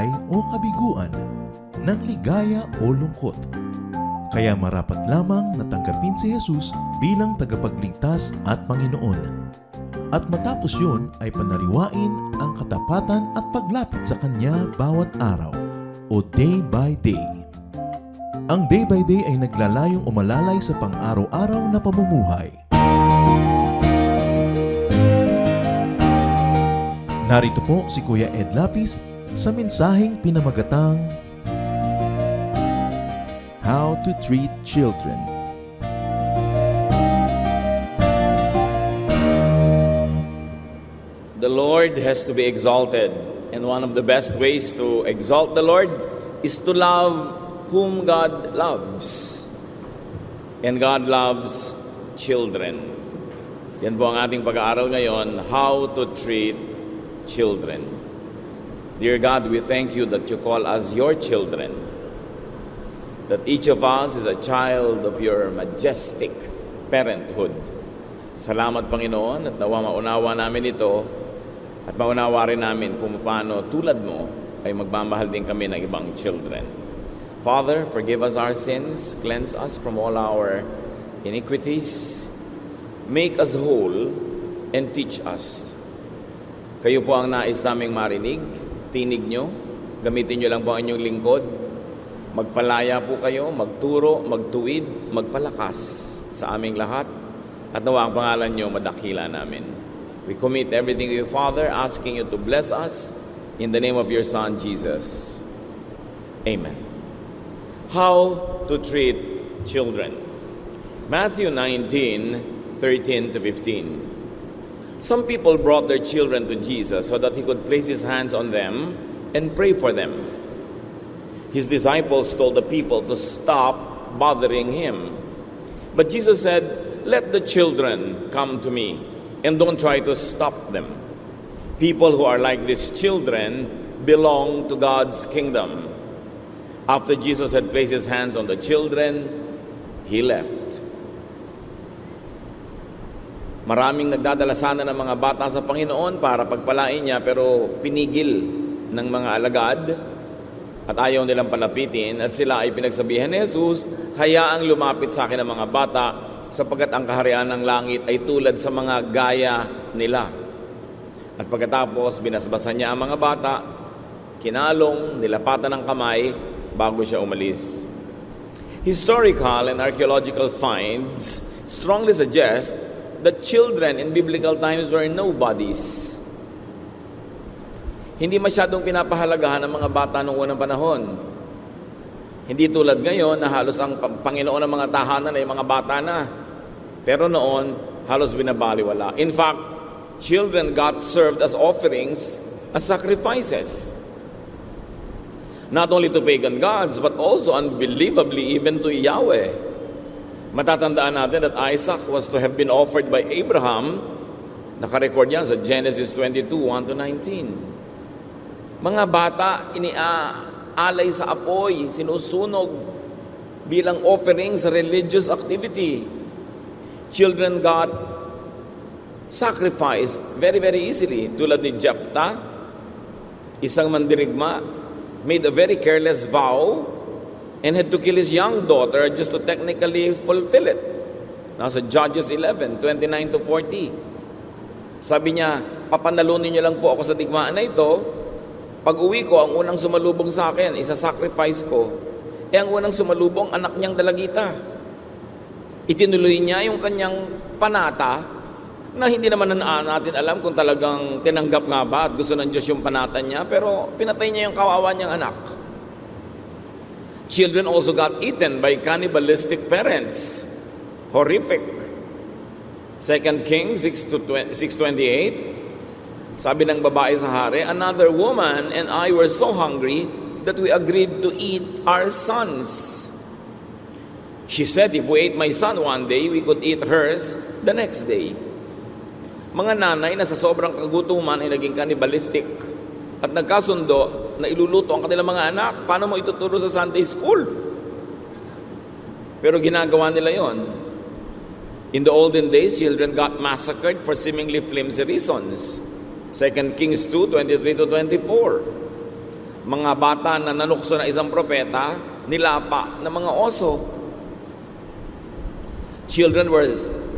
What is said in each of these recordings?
buhay o kabiguan, ng ligaya o lungkot. Kaya marapat lamang na tanggapin si Jesus bilang tagapagligtas at Panginoon. At matapos yun ay panariwain ang katapatan at paglapit sa Kanya bawat araw o day by day. Ang day by day ay naglalayong umalalay sa pang-araw-araw na pamumuhay. Narito po si Kuya Ed Lapis sa mensaheng pinamagatang How to Treat Children. The Lord has to be exalted, and one of the best ways to exalt the Lord is to love whom God loves. And God loves children. Yan po ang ating pag-aaral ngayon, how to treat children. Dear God, we thank you that you call us your children, that each of us is a child of your majestic parenthood. Salamat, Panginoon, at nawa maunawa namin ito at maunawa rin namin kung paano tulad mo ay magmamahal din kami ng ibang children. Father, forgive us our sins, cleanse us from all our iniquities, make us whole, and teach us. Kayo po ang nais naming marinig, tinig nyo, gamitin nyo lang po ang inyong lingkod, magpalaya po kayo, magturo, magtuwid, magpalakas sa aming lahat, at nawa ang pangalan nyo madakila namin. We commit everything to you, Father, asking you to bless us in the name of your Son, Jesus. Amen. How to treat children. Matthew 19:13 to 15. Some people brought their children to Jesus so that he could place his hands on them and pray for them. His disciples told the people to stop bothering him. But Jesus said, "Let the children come to me, and don't try to stop them. People who are like these children belong to God's kingdom." After Jesus had placed his hands on the children, he left. Maraming nagdadala sana ng mga bata sa Panginoon para pagpalain niya, pero pinigil ng mga alagad at ayaw nilang palapitin, at sila ay pinagsabihan ni Jesus, "Hayaang lumapit sa akin ang mga bata sapagkat ang kaharian ng langit ay tulad sa mga gaya nila." At pagkatapos binasbasan niya ang mga bata, kinalong, nilapatan ng kamay bago siya umalis. Historical and archaeological finds strongly suggest that children in biblical times were nobodies. Hindi masyadong pinapahalagahan ng mga bata noong unang panahon. Hindi tulad ngayon na halos ang Panginoon ng mga tahanan ay mga bata na. Pero noon, halos binabaliwala. In fact, children got served as offerings, as sacrifices. Not only to pagan gods, but also unbelievably even to Yahweh. Matatandaan natin that Isaac was to have been offered by Abraham. Nakarecord yan sa Genesis 22:1-19. Mga bata, iniaalay sa apoy, sinusunog bilang offering sa religious activity. Children got sacrificed very, very easily. Tulad ni Jephthah, isang mandirigma, made a very careless vow and had to kill his young daughter just to technically fulfill it. Nasa Judges 11:29-40. Sabi niya, "Papanalunin niyo lang po ako sa digmaan na ito. Pag uwi ko, ang unang sumalubong sa akin, isa-sacrifice ko." Ang unang sumalubong, anak niyang dalagita. Itinuloy niya yung kanyang panata na hindi naman natin alam kung talagang tinanggap nga ba at gusto ng Diyos yung panata niya, pero pinatay niya yung kawawa niyang anak. Children also got eaten by cannibalistic parents. Horrific. 2 Kings 6:28. Sabi ng babae sa hari, "Another woman and I were so hungry that we agreed to eat our sons. She said, if we ate my son one day, we could eat hers the next day." Mga nanay na sa sobrang kagutuman ay naging cannibalistic at nagkasundo na iluluto ang kanilang mga anak. Paano mo ituturo sa Sunday school? Pero ginagawa nila yon. In the olden days, children got massacred for seemingly flimsy reasons. 2 Kings 2:23-24. Mga bata na nanukso na isang propeta, nilapa ng mga oso. Children were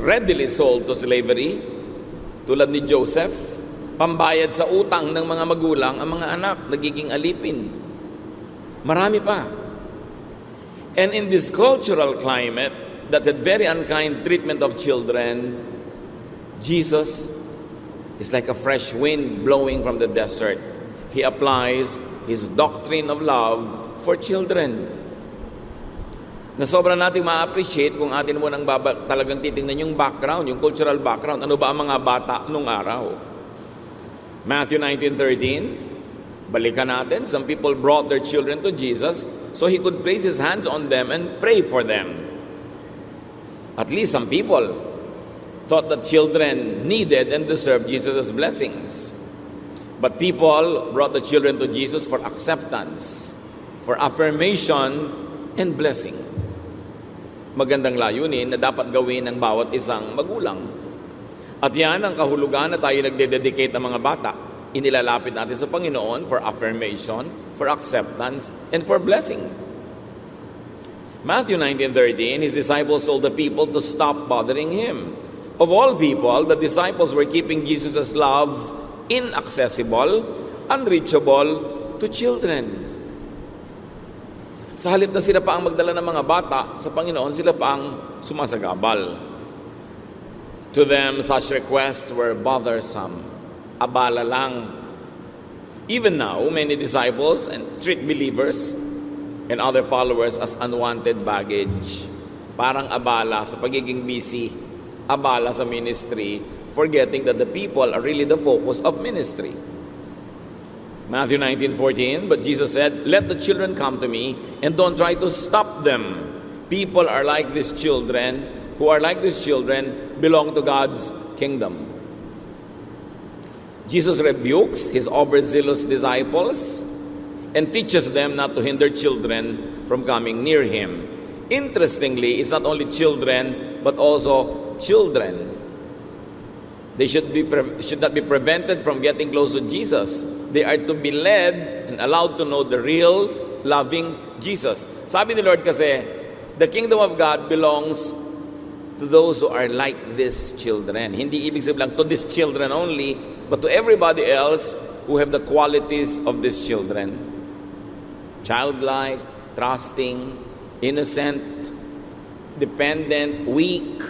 readily sold to slavery, tulad ni Joseph. Pambayad sa utang ng mga magulang, ang mga anak nagiging alipin. Marami pa. And in this cultural climate that had very unkind treatment of children, Jesus is like a fresh wind blowing from the desert. He applies His doctrine of love for children. Na sobrang natin ma-appreciate kung atin mo nang talagang titingnan yung background, yung cultural background. Ano ba ang mga bata nung araw? Matthew 19:13, balikan natin, some people brought their children to Jesus so He could place His hands on them and pray for them. At least some people thought that children needed and deserved Jesus' blessings. But people brought the children to Jesus for acceptance, for affirmation, and blessing. Magandang layunin na dapat gawin ng bawat isang magulang. At yan ang kahulugan na tayo nagde-dedicate ng mga bata. Inilalapit natin sa Panginoon for affirmation, for acceptance, and for blessing. Matthew 19:13, His disciples told the people to stop bothering Him. Of all people, the disciples were keeping Jesus' love inaccessible, unreachable to children. Sa halip na sila pa ang magdala ng mga bata sa Panginoon, sila pa ang sumasagabal. To them, such requests were bothersome. Abala lang. Even now, many disciples treat believers and other followers as unwanted baggage. Parang abala sa pagiging busy, abala sa ministry, forgetting that the people are really the focus of ministry. Matthew 19:14, but Jesus said, "Let the children come to me and don't try to stop them. People are like these children, who are like these children belong to God's kingdom." Jesus rebukes His overzealous disciples and teaches them not to hinder children from coming near Him. Interestingly, it's not only children, but also children. They should not be prevented from getting close to Jesus. They are to be led and allowed to know the real, loving Jesus. Sabi ni Lord kasi, the kingdom of God belongs to those who are like these children. Hindi ibig sabihin lang to these children only, but to everybody else who have the qualities of these children. Childlike, trusting, innocent, dependent, weak.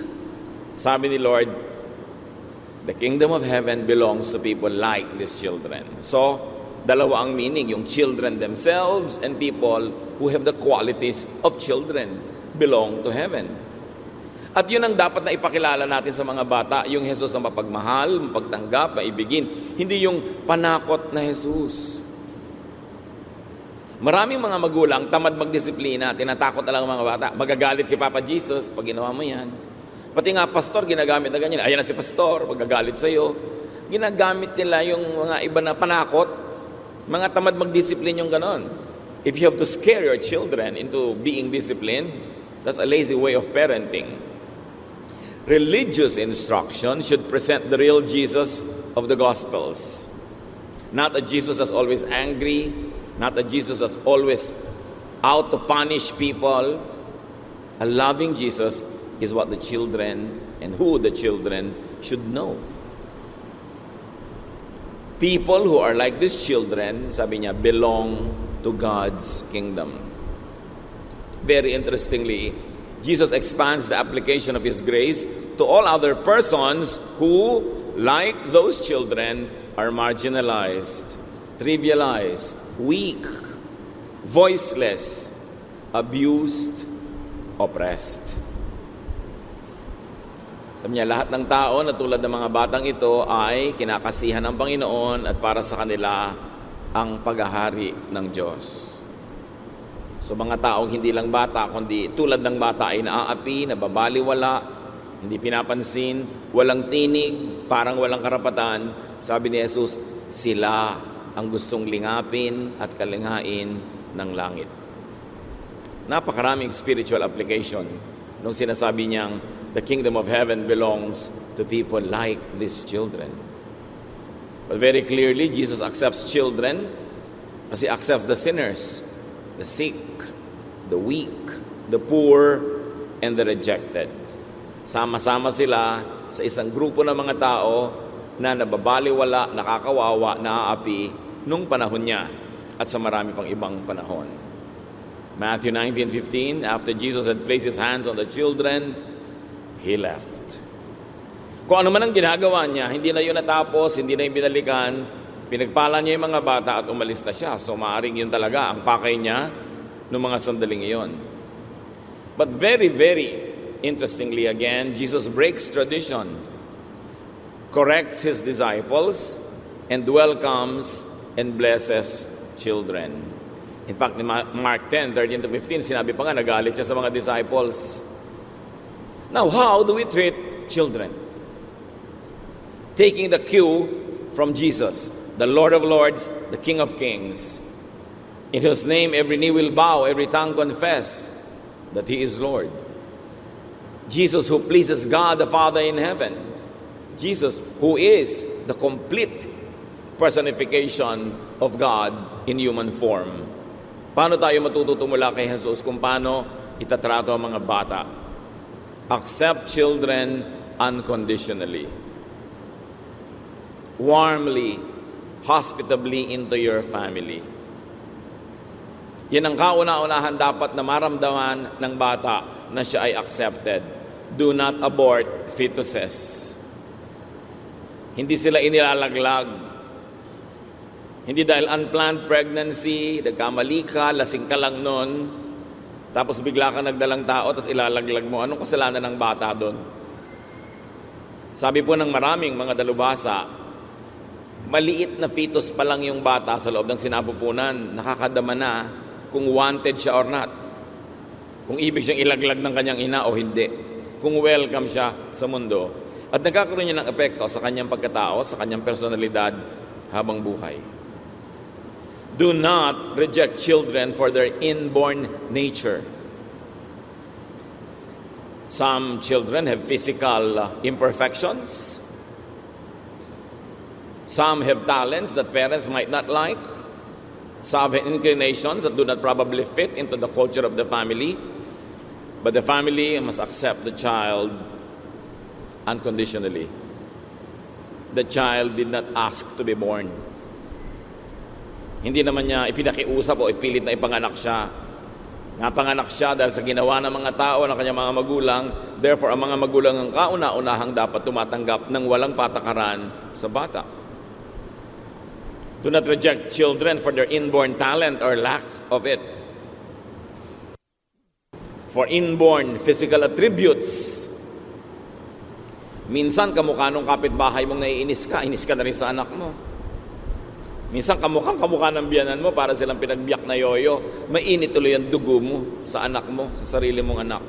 Sabi ni Lord, the kingdom of heaven belongs to people like these children. So, dalawa ang meaning, yung children themselves and people who have the qualities of children belong to heaven. At yun ang dapat na ipakilala natin sa mga bata, yung Jesus na mapagmahal, mapagtanggap, maibigin. Hindi yung panakot na Jesus. Maraming mga magulang tamad magdisiplina, tinatakot na lang ang mga bata. Magagalit si Papa Jesus pag ginawa mo yan. Pati nga pastor, ginagamit na ganyan. Ayan na si pastor, magagalit sa'yo. Ginagamit nila yung mga iba na panakot. Mga tamad magdisiplin yung ganon. If you have to scare your children into being disciplined, that's a lazy way of parenting. Religious instruction should present the real Jesus of the Gospels. Not a Jesus that's always angry, not a Jesus that's always out to punish people. A loving Jesus is what the children and who the children should know. People who are like these children, sabi niya, belong to God's kingdom. Very interestingly, Jesus expands the application of His grace to all other persons who, like those children, are marginalized, trivialized, weak, voiceless, abused, oppressed. Sabi niya, lahat ng tao na tulad ng mga batang ito ay kinakasihan ng Panginoon at para sa kanila ang paghahari ng Diyos. So mga taong hindi lang bata, kundi tulad ng bata ay naaapi, nababaliwala, hindi pinapansin, walang tinig, parang walang karapatan. Sabi ni Jesus, sila ang gustong lingapin at kalinghain ng langit. Napakaraming spiritual application nung sinasabi niyang, the kingdom of heaven belongs to people like these children. But very clearly, Jesus accepts children As He accepts the sinners, the sick, the weak, the poor, and the rejected. Sama-sama sila sa isang grupo ng mga tao na nababaliwala, nakakawawa, naaapi nung panahon niya at sa marami pang ibang panahon. Matthew 19:15, after Jesus had placed His hands on the children, He left. Kung ano man ang ginagawa niya, hindi na yun natapos, hindi na yung binalikan, pinagpala niya yung mga bata at umalis na siya. So maaaring yun talaga ang pakay niya noong mga sandaling iyon. But very, very interestingly again, Jesus breaks tradition, corrects His disciples, and welcomes and blesses children. In fact, in Mark 10:13-15, sinabi pa nga, nagalit siya sa mga disciples. Now, how do we treat children? Taking the cue from Jesus, the Lord of Lords, the King of Kings, in whose name every knee will bow, every tongue confess that He is Lord. Jesus, who pleases God the Father in heaven. Jesus, who is the complete personification of God in human form. Paano tayo matututo mula kay Jesus kung paano itatrato ang mga bata? Accept children unconditionally. Warmly, hospitably into your family. Yan ang kauna-unahan dapat na maramdaman ng bata na siya ay accepted. Do not abort fetuses. Hindi sila inilalaglag. Hindi dahil unplanned pregnancy, nagkamali ka, lasing ka lang nun, tapos bigla ka nagdalang tao, tapos ilalaglag mo. Anong kasalanan ng bata doon? Sabi po ng maraming mga dalubhasa, maliit na fetus pa lang yung bata sa loob ng sinapupunan, nakakadama na kung wanted siya or not. Kung ibig siyang ilaglag ng kanyang ina o hindi. Kung welcome siya sa mundo. At nagkakaroon niya ng epekto sa kanyang pagkatao, sa kanyang personalidad habang buhay. Do not reject children for their inborn nature. Some children have physical imperfections. Some have talents that parents might not like. Some have inclinations that do not probably fit into the culture of the family. But the family must accept the child unconditionally. The child did not ask to be born. Hindi naman niya ipinakiusap o ipilit na ipanganak siya. Napanganak siya dahil sa ginawa ng mga tao, ng kanyang mga magulang. Therefore, ang mga magulang ang kauna-unahang dapat tumatanggap ng walang patakaran sa bata. Do not reject children for their inborn talent or lack of it. For inborn physical attributes. Minsan kamukha nung kapitbahay mong naiinis ka na rin sa anak mo. Minsan kamukha ng biyanan mo para silang pinagbiyak na yoyo. Mainit tuloy ang dugo mo sa anak mo, sa sarili mong anak.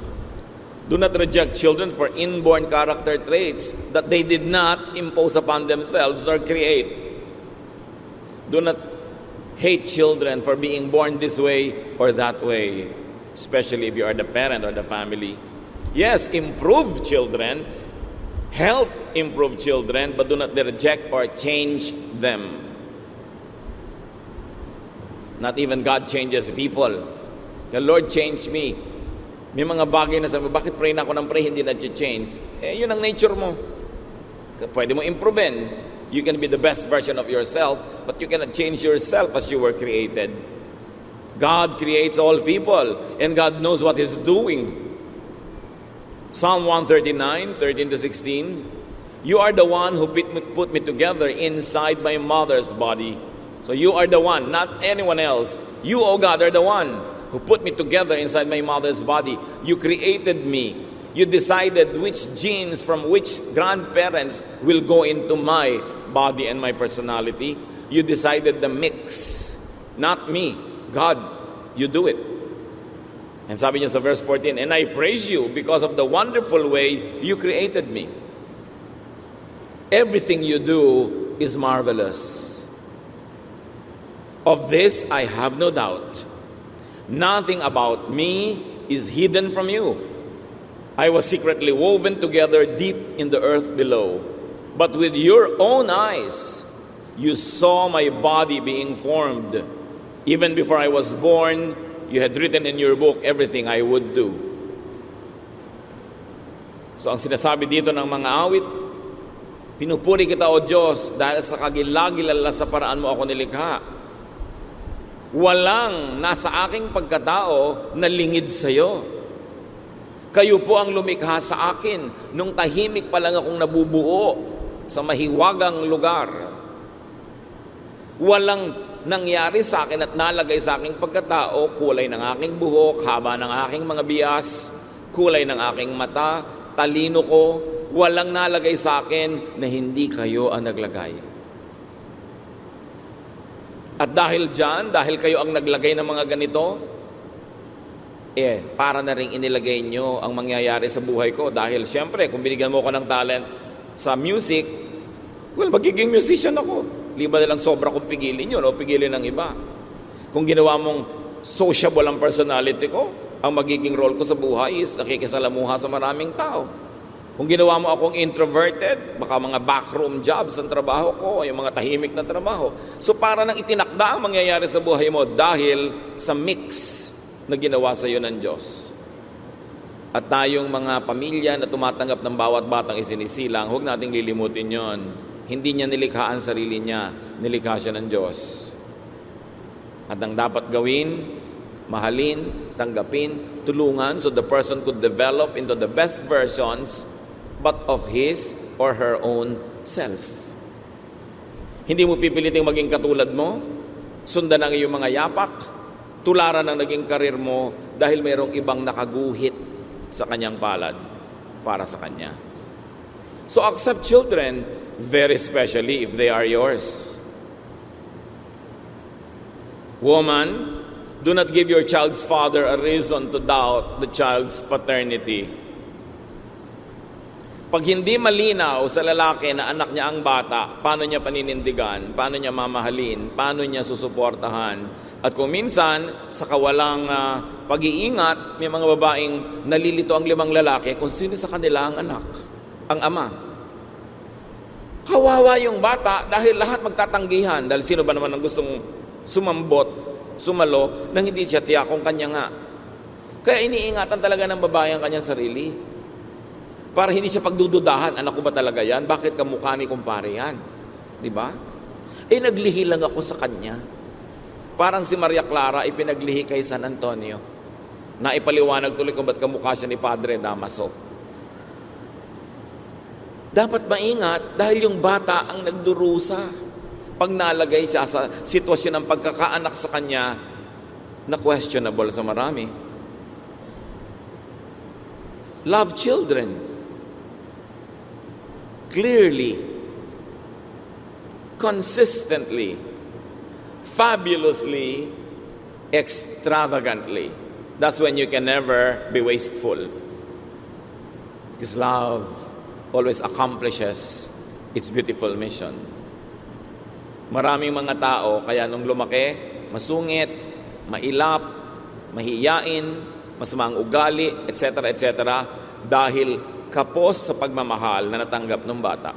Do not reject children for inborn character traits that they did not impose upon themselves or create. Do not hate children for being born this way or that way, especially if you are the parent or the family. Yes, improve children, help improve children, but do not reject or change them. Not even God changes people. The Lord changed me. May mga bagay na sabi, bakit pray na ako ng pray, hindi na-change? Yun ang nature mo. Pwede mo improvein. You can be the best version of yourself, but you cannot change yourself as you were created. God creates all people, and God knows what He's doing. Psalm 139, 13-16, you are the one who put me together inside my mother's body. So you are the one, not anyone else. You, O God, are the one who put me together inside my mother's body. You created me. You decided which genes from which grandparents will go into my body and my personality. You decided the mix, not me. God, you do it. And sabi niya sa verse 14, and I praise you because of the wonderful way you created me. Everything you do is marvelous. Of this I have no doubt. Nothing about me is hidden from you. I was secretly woven together deep in the earth below. But with your own eyes, you saw my body being formed Even before I was born, you had written in your book everything I would do. So ang sinasabi dito ng mga awit, pinupuri kita o Diyos dahil sa kagilagilala sa paraan mo ako nilikha. Walang nasa aking pagkatao na lingid sa iyo. Kayo po ang lumikha sa akin nung tahimik pa lang akong nabubuo sa mahiwagang lugar. Walang nangyari sa akin at nalagay sa aking pagkatao, kulay ng aking buhok, haba ng aking mga bias, kulay ng aking mata, talino ko, walang nalagay sa akin na hindi kayo ang naglagay. At dahil dyan, dahil kayo ang naglagay ng mga ganito, para na rin inilagay nyo ang mangyayari sa buhay ko. Dahil siyempre, kung binigyan mo ko ng talent sa music, well, magiging musician ako. Liba na lang sobra kung pigilin yun o pigilin ng iba. Kung ginawa mong sociable ang personality ko, ang magiging role ko sa buhay is nakikisalamuha sa maraming tao. Kung ginawa mo akong introverted, baka mga backroom jobs ang trabaho ko, yung mga tahimik na trabaho. So para nang itinakda ang mangyayari sa buhay mo dahil sa mix na ginawa sa iyo ng Diyos. At tayong mga pamilya na tumatanggap ng bawat batang isinisilang, huwag nating lilimutin yon. Hindi niya nilikha ang sarili niya, nilikha siya ng Diyos. At ang dapat gawin, mahalin, tanggapin, tulungan so the person could develop into the best versions but of his or her own self. Hindi mo pipiliting maging katulad mo, sundan ang iyong mga yapak, tularan ang naging karir mo dahil mayroong ibang nakaguhit sa kanyang palad para sa kanya. So accept children, very especially if they are yours. Woman, do not give your child's father a reason to doubt the child's paternity. Pag hindi malinaw sa lalaki na anak niya ang bata, paano niya paninindigan, paano niya mamahalin, paano niya susuportahan. At kung minsan, sa kawalang pag-iingat, may mga babaeng nalilito ang 5 lalaki kung sino sa kanila ang anak, ang ama. Kawawa yung bata dahil lahat magtatanggihan. Dahil sino ba naman ang gustong sumambot, sumalo, nang hindi siya tiyak kung kanya nga. Kaya iniingatan talaga ng babae ang kanyang sarili. Para hindi siya pagdududahan, anak ko ba talaga yan? Bakit kamukha ni kumpare yan? Diba? Naglihi lang ako sa kanya. Parang si Maria Clara ipinaglihi kay San Antonio. Na ipaliwanag tuloy kung ba't kamukha siya ni Padre Damaso. Dapat maingat dahil yung bata ang nagdurusa pag nalagay siya sa sitwasyon ng pagkakaanak sa kanya na questionable sa marami. Love children clearly, consistently, fabulously, extravagantly. That's when you can never be wasteful. Because love always accomplishes its beautiful mission. Maraming mga tao, kaya nung lumaki, masungit, mailap, mahiyain, masamang ugali, etc., etc., dahil kapos sa pagmamahal na natanggap ng bata.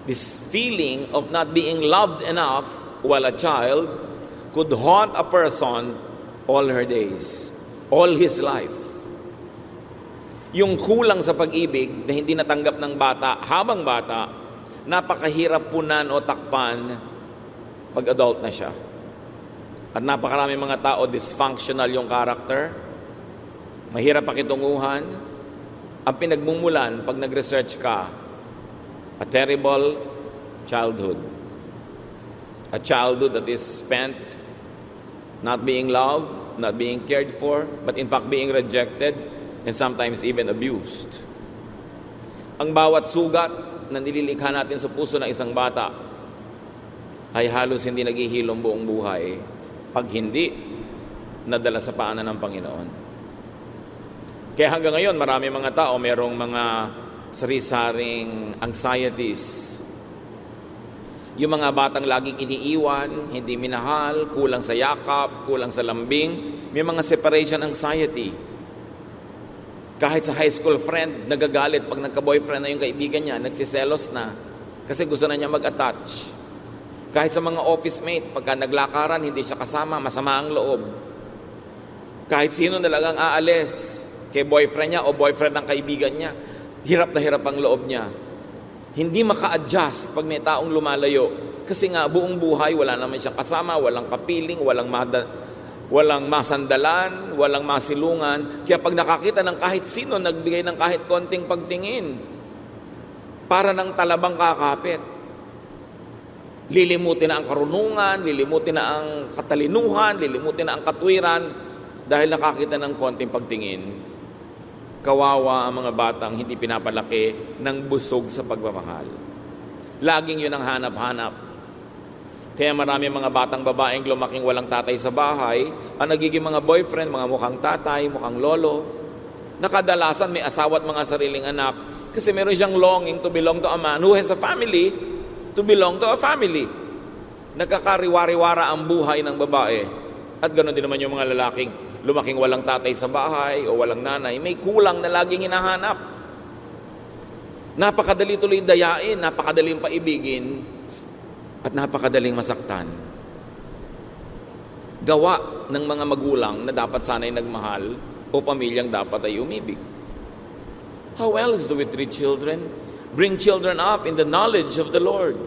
This feeling of not being loved enough while a child could haunt a person all her days, all his life. Yung kulang sa pag-ibig na hindi natanggap ng bata habang bata, napakahirap punan o takpan pag adult na siya. At napakarami mga tao, dysfunctional yung character, mahirap pakitunguhan. Ang pinagmumulan pag nag-research ka, a terrible childhood. A childhood that is spent not being loved, not being cared for, but in fact being rejected, and sometimes even abused. Ang bawat sugat na nililikha natin sa puso ng isang bata ay halos hindi naghihilom buong buhay pag hindi nadala sa paanan ng Panginoon. Kaya hanggang ngayon, marami mga tao merong mga sari-saring anxieties. Yung mga batang laging iniiwan, hindi minahal, kulang sa yakap, kulang sa lambing, may mga separation anxiety. Kahit sa high school friend, nagagalit pag nagka-boyfriend na yung kaibigan niya, nagsiselos na kasi gusto na niya mag-attach. Kahit sa mga office mate, pagka naglakaran, hindi siya kasama, masama ang loob. Kahit sino talagang aalis, kay boyfriend niya o boyfriend ng kaibigan niya, hirap na hirap ang loob niya. Hindi maka-adjust pag may taong lumalayo. Kasi nga, buong buhay, wala naman siya kasama, walang kapiling, walang masandalan, walang masilungan. Kaya pag nakakita ng kahit sino, nagbigay ng kahit konting pagtingin, para ng talabang kakapit. Lilimutin na ang karunungan, lilimutin na ang katalinuhan, lilimutin na ang katwiran, dahil nakakita ng konting pagtingin. Kawawa ang mga batang hindi pinapalaki ng busog sa pagmamahal. Laging yun ang hanap-hanap. Kaya marami mga batang babaeng lumaking walang tatay sa bahay, ang nagiging mga boyfriend, mga mukhang tatay, mukhang lolo. Nakadalasan may asawa at mga sariling anak kasi meron siyang longing to belong to a man who has a family, to belong to a family. Nagkakariwariwara ang buhay ng babae. At ganoon din naman yung mga lalaking lumaking walang tatay sa bahay o walang nanay, may kulang na laging hinahanap. Napakadali tuloy dayain, napakadaling paibigin, at napakadaling masaktan. Gawa ng mga magulang na dapat sana'y nagmahal o pamilyang dapat ay umibig. How else do we treat children? Bring children up in the knowledge of the Lord.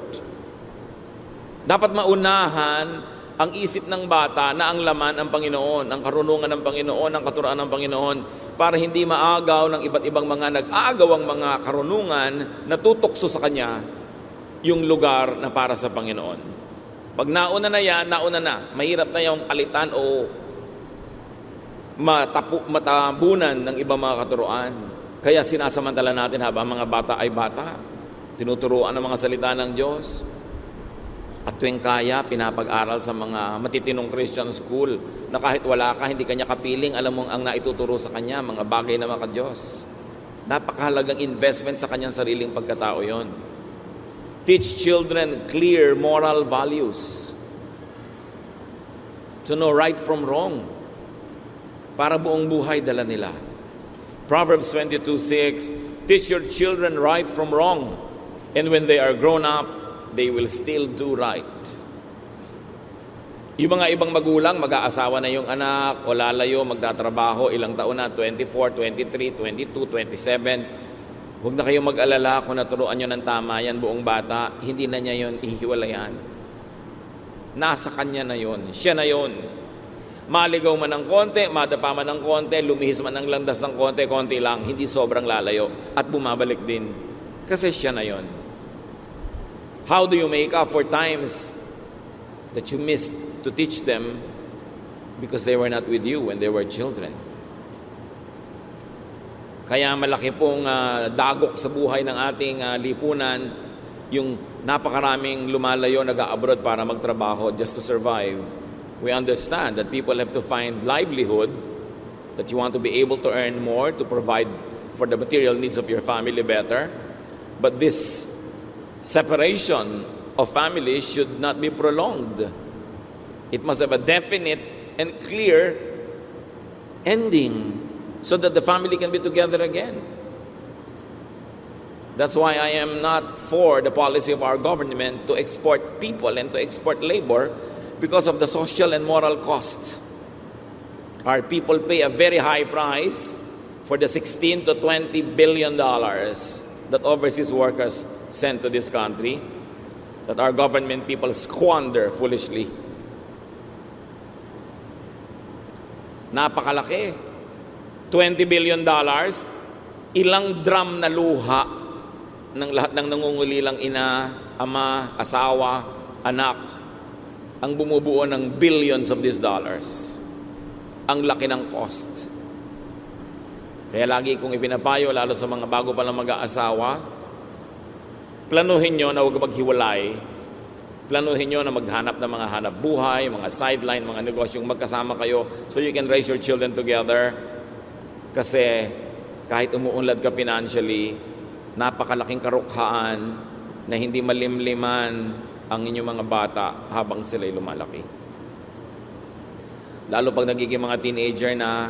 Dapat maunahan ang isip ng bata na ang laman ang Panginoon, ang karunungan ng Panginoon, ang katuruan ng Panginoon, para hindi maagaw ng iba't ibang mga nag-aagawang mga karunungan na tutokso sa kanya yung lugar na para sa Panginoon. Pag nauna na yan, nauna na. Mahirap na yung palitan o matabunan ng ibang mga katuruan. Kaya sinasamantala natin habang mga bata ay bata. Tinuturuan ang mga salita ng Diyos. At tuwing kaya, pinapag-aral sa mga matitinong Christian school na kahit wala ka, hindi kanya kapiling, alam mong ang naituturo sa kanya, mga bagay na mga Diyos. Napakahalagang investment sa kanyang sariling pagkatao yon. Teach children clear moral values. To know right from wrong. Para buong buhay dala nila. Proverbs 22:6, teach your children right from wrong, and when they are grown up, they will still do right. Yung mga ibang magulang, mag-aasawa na yung anak, o lalayo, magtatrabaho, ilang taon na, 24, 23, 22, 27. Huwag na kayong mag-alala kung naturuan nyo ng tama yan buong bata, hindi na niya yun ihiwalayan. Nasa kanya na yun, siya na yun. Maligaw man ng konti, madapa man ng konti, lumihis man ng landas ng konti, konti lang, hindi sobrang lalayo, at bumabalik din. Kasi siya na yun. How do you make up for times that you missed to teach them because they were not with you when they were children? Kaya malaki pong dagok sa buhay ng ating lipunan, yung napakaraming lumalayo, nag-abroad para magtrabaho just to survive. We understand that people have to find livelihood, that you want to be able to earn more, to provide for the material needs of your family better. But this separation of families should not be prolonged. It must have a definite and clear ending so that the family can be together again. That's why I am not for the policy of our government to export people and to export labor because of the social and moral cost. Our people pay a very high price for the $16 to $20 billion that overseas workers sent to this country, that our government people squander foolishly. Napakalaki. $20 billion, ilang drum na luha ng lahat ng nangungulilang ina, ama, asawa, anak, ang bumubuo ng billions of these dollars. Ang laki ng cost. Kaya lagi kong ipinapayo, lalo sa mga bago pa lang mag-aasawa, planuhin nyo na huwag maghiwalay. Planuhin nyo na maghanap ng mga hanap buhay, mga sideline, mga negosyong magkasama kayo so you can raise your children together. Kasi kahit umuunlad ka financially, napakalaking karukhaan na hindi malimliman ang inyong mga bata habang sila'y lumalaki. Lalo pag nagiging mga teenager na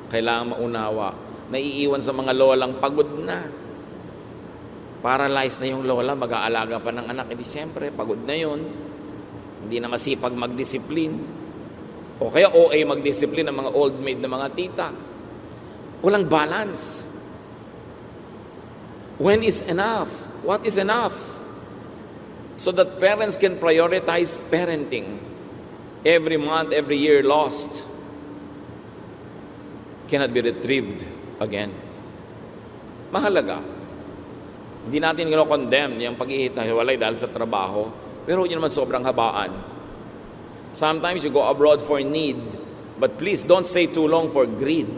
kailangan maunawa, naiiwan sa mga lolang pagod na. Paralyzed na yung lola, mag-aalaga pa ng anak. Siyempre, pagod na yun. hindi na masipag magdisiplin. O kaya OA magdisiplin ng mga old maid na mga tita. Walang balance. When is enough? What is enough? So that parents can prioritize parenting. Every month, every year lost cannot be retrieved again. Mahalaga. Hindi natin kino-condemn yung pag-ihiwalay dahil sa trabaho, pero yun naman sobrang habaan. Sometimes you go abroad for need, but please don't stay too long for greed.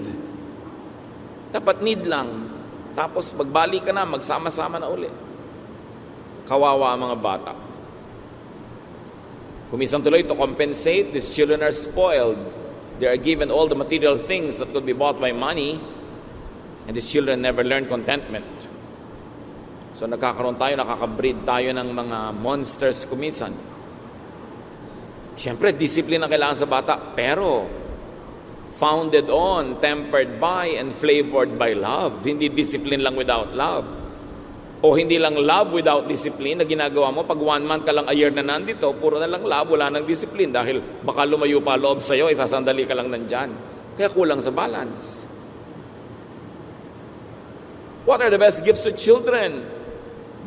Dapat need lang. Tapos magbalik ka na, magsama-sama na uli. Kawawa ang mga bata. Kumisan tuloy to compensate, these children are spoiled. They are given all the material things that could be bought by money, and these children never learn contentment. So nakaka-breed tayo ng mga monsters kumisan. Siyempre, discipline ang kailangan sa bata, pero founded on, tempered by, and flavored by love. Hindi discipline lang without love. O hindi lang love without discipline na ginagawa mo. Pag 1 month ka lang a year na nandito, puro na lang love, wala nang discipline. Dahil baka lumayo pa loob sa'yo, isasandali ka lang nandyan. Kaya kulang sa balance. What are the best gifts to children?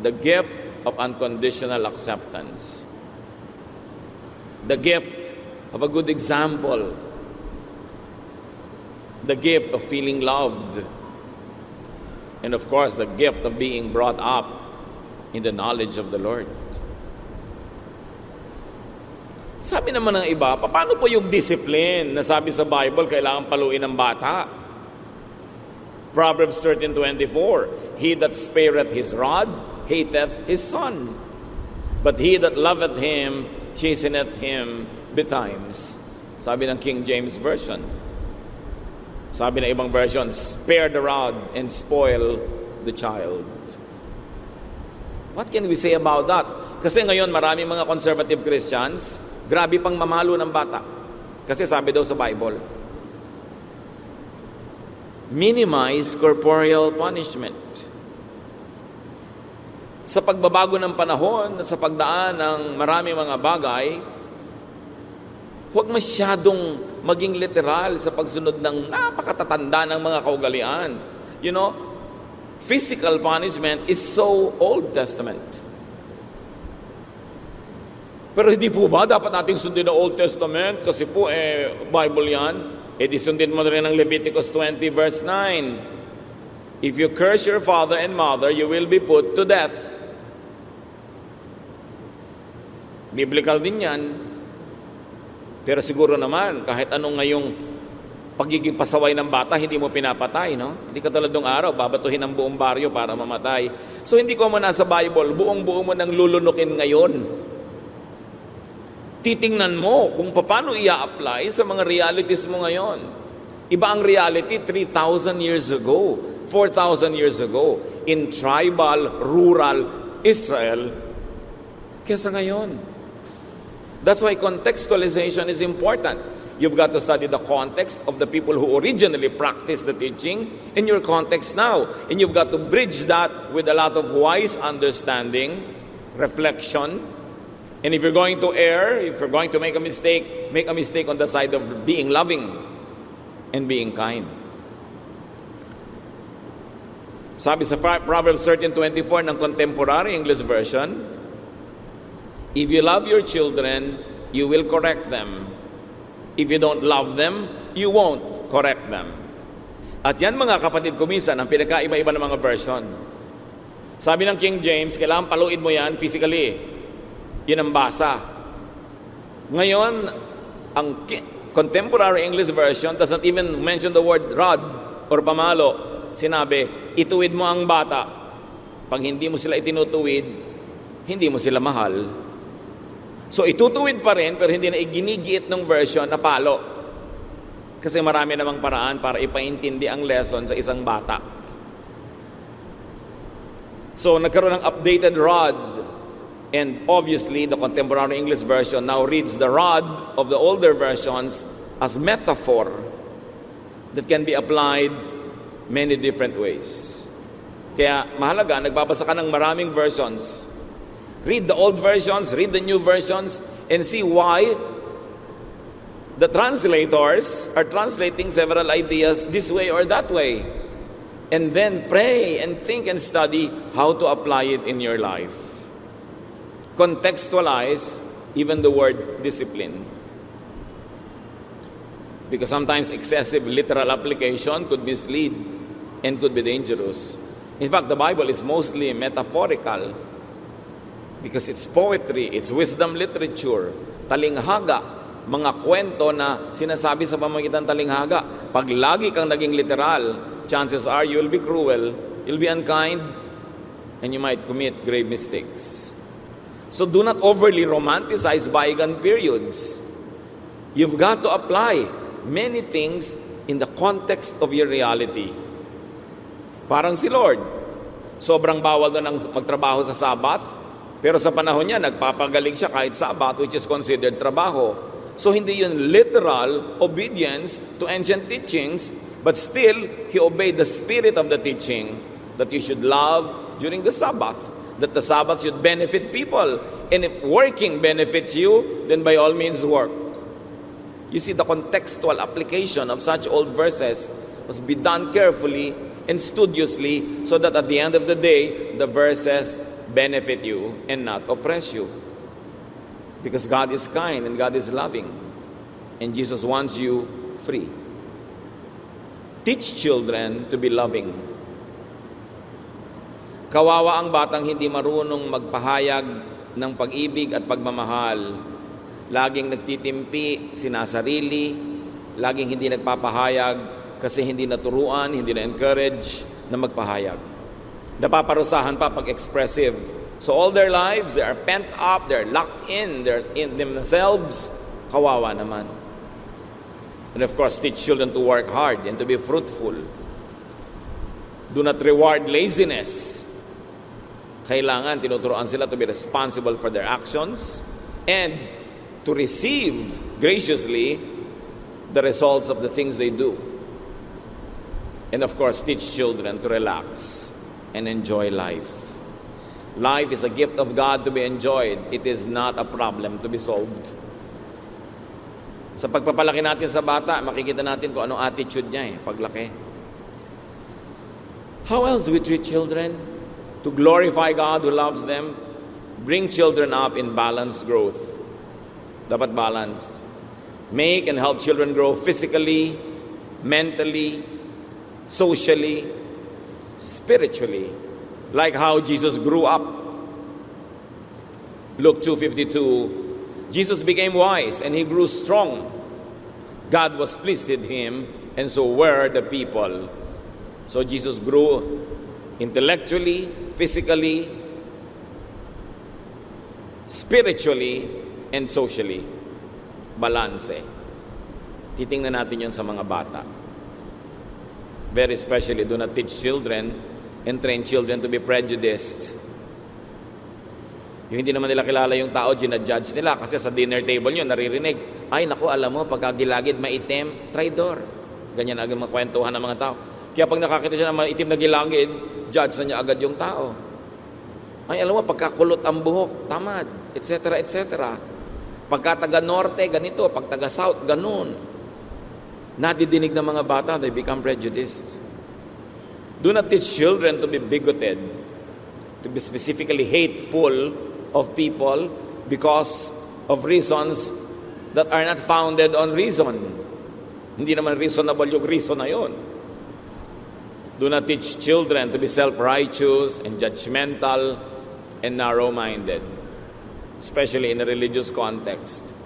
The gift of unconditional acceptance. The gift of a good example. The gift of feeling loved. And of course, the gift of being brought up in the knowledge of the Lord. Sabi naman ng iba, paano po yung discipline na sabi sa Bible, kailangan paluin ng bata? Proverbs 13:24, He that spareth his rod, hateth his son. But he that loveth him, chasteneth him betimes. Sabi ng King James Version. Sabi ng ibang version, spare the rod and spoil the child. What can we say about that? Kasi ngayon maraming mga conservative Christians, grabe pang mamalo ng bata. Kasi sabi daw sa Bible, minimize corporeal punishment. Sa pagbabago ng panahon at sa pagdaan ng maraming mga bagay, huwag masyadong maging literal sa pagsunod ng napakatatanda ng mga kaugalian. You know, physical punishment is so Old Testament. Pero hindi po ba dapat nating sundin ang Old Testament? Kasi po, Bible yan. Di sundin mo rin ang Leviticus 20 verse 9. If you curse your father and mother, you will be put to death. Biblical din yan. Pero siguro naman, kahit anong ngayong pagiging pasaway ng bata, hindi mo pinapatay, no? Hindi ka tulad ng araw, babatuhin ang buong baryo para mamatay. So hindi ko mo nasa Bible, buong-buo mo nang lulunukin ngayon. Titingnan mo kung paano i-apply sa mga realities mo ngayon. Iba ang reality 3,000 years ago, 4,000 years ago, in tribal, rural Israel, kesa ngayon. That's why contextualization is important. You've got to study the context of the people who originally practiced the teaching in your context now. And you've got to bridge that with a lot of wise understanding, reflection. And if you're going to err, if you're going to make a mistake on the side of being loving and being kind. Sabi sa Proverbs 13:24 ng Contemporary English Version, if you love your children, you will correct them. If you don't love them, you won't correct them. At yan mga kapatid ko minsan, ang pinagkaiba-iba ng mga version. Sabi ng King James, kailangan paluin mo yan physically. Yun ang basa. Ngayon, ang Contemporary English Version doesn't even mention the word rod or pamalo. Sinabi, ituwid mo ang bata. Pag hindi mo sila itinutuwid, hindi mo sila mahal. So itutuwid pa rin, pero hindi na iginigiit ng version na palo. Kasi marami namang paraan para ipaintindi ang lesson sa isang bata. So nagkaroon ng updated rod. And obviously, the Contemporary English Version now reads the rod of the older versions as metaphor that can be applied many different ways. Kaya mahalaga, nagbabasa ka ng maraming versions. Read the old versions, read the new versions, and see why the translators are translating several ideas this way or that way. And then pray and think and study how to apply it in your life. Contextualize even the word discipline. Because sometimes excessive literal application could mislead and could be dangerous. In fact, the Bible is mostly metaphorical because it's poetry, it's wisdom literature, talinghaga, mga kwento na sinasabi sa pamamagitan ng talinghaga. Pag lagi kang naging literal, chances are you'll be cruel, you'll be unkind, and you might commit grave mistakes. So do not overly romanticize bygone periods. You've got to apply many things in the context of your reality. Parang si Lord, sobrang bawal na ng magtrabaho sa Sabbath, pero sa panahon niya, nagpapagaling siya kahit Sabbath, which is considered trabaho. So hindi yun literal obedience to ancient teachings, but still, He obeyed the spirit of the teaching that you should love during the Sabbath, that the Sabbath should benefit people. And if working benefits you, then by all means work. You see, the contextual application of such old verses must be done carefully and studiously so that at the end of the day, the verses benefit you and not oppress you. Because God is kind and God is loving. And Jesus wants you free. Teach children to be loving. Kawawa ang batang hindi marunong magpahayag ng pag-ibig at pagmamahal. Laging nagtitimpi, sinasarili, laging hindi nagpapahayag kasi hindi naturuan, hindi na-encourage na magpahayag. Napaparusahan pa pag expressive. So all their lives, they are pent up, they're locked in, they're in themselves. Kawawa naman. And of course, teach children to work hard and to be fruitful. Do not reward laziness. Kailangan tinuturuan sila to be responsible for their actions and to receive graciously the results of the things they do. And of course, teach children to relax and enjoy life. Life is a gift of God to be enjoyed. It is not a problem to be solved. Sa pagpapalaki natin sa bata, makikita natin kung anong attitude niya paglaki. How else do we treat children? To glorify God who loves them, bring children up in balanced growth. Dapat balanced. Make and help children grow physically, mentally, socially, spiritually, like how Jesus grew up. Luke 2:52, Jesus became wise and He grew strong. God was pleased with Him, and so were the people. So Jesus grew intellectually, physically, spiritually, and socially. Balanse. Titingnan natin yun sa mga bata. Very especially, do not teach children and train children to be prejudiced. Yung hindi naman nila kilala yung tao, ginadjudge nila kasi sa dinner table nyo, naririnig, ay naku, alam mo, pagkagilagid, maitim, traidor. Ganyan agad mga kwentuhan ng mga tao. Kaya pag nakakita siya ng maitim na gilagid, judge na niya agad yung tao. Ay, alam mo, pagkakulot ang buhok, tamad, etc., etc. Pagka taga-norte, ganito. Pag taga-south, ganun. Nadidinig ng mga bata, they become prejudiced. Do not teach children to be bigoted, to be specifically hateful of people because of reasons that are not founded on reason. Hindi naman reasonable yung reason na yun. Do not teach children to be self-righteous and judgmental and narrow-minded, especially in a religious context.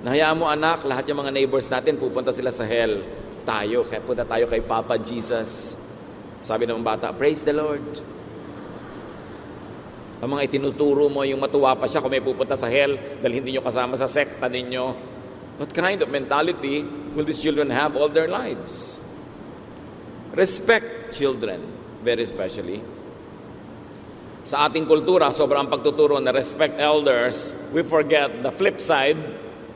Nahayaan mo anak, lahat yung mga neighbors natin pupunta sila sa hell. Punta tayo kay Papa Jesus. Sabi ng bata, praise the Lord. Ang mga itinuturo mo, yung matuwa pa siya kung may pupunta sa hell dahil hindi nyo kasama sa sekta ninyo. What kind of mentality will these children have all their lives? Respect children, very especially. Sa ating kultura, sobrang pagtuturo na respect elders, we forget the flip side,